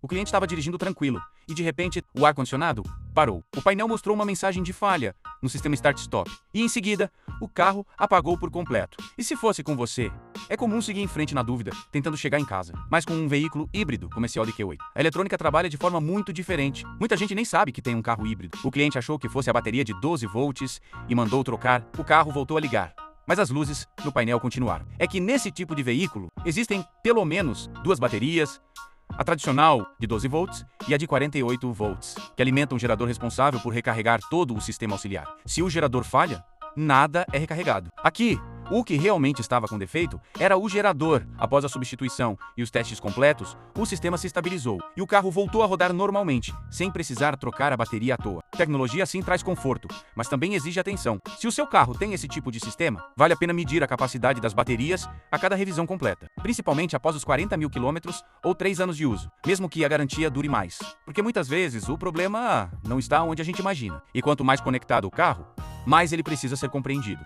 O cliente estava dirigindo tranquilo e, de repente, o ar-condicionado parou. O painel mostrou uma mensagem de falha no sistema Start-Stop e, em seguida, o carro apagou por completo. E se fosse com você? É comum seguir em frente na dúvida, tentando chegar em casa, mas com um veículo híbrido, como esse Audi Q8. A eletrônica trabalha de forma muito diferente. Muita gente nem sabe que tem um carro híbrido. O cliente achou que fosse a bateria de 12 volts e mandou trocar. O carro voltou a ligar, mas as luzes no painel continuaram. É que nesse tipo de veículo existem pelo menos duas baterias, a tradicional de 12 volts e a de 48 volts, que alimentam o gerador responsável por recarregar todo o sistema auxiliar. Se o gerador falha, nada é recarregado. Aqui, o que realmente estava com defeito era o gerador. Após a substituição e os testes completos, o sistema se estabilizou e o carro voltou a rodar normalmente, sem precisar trocar a bateria à toa. Tecnologia assim traz conforto, mas também exige atenção. Se o seu carro tem esse tipo de sistema, vale a pena medir a capacidade das baterias a cada revisão completa, principalmente após os 40 mil quilômetros ou 3 anos de uso, mesmo que a garantia dure mais. Porque muitas vezes o problema não está onde a gente imagina. E quanto mais conectado o carro, mais ele precisa ser compreendido.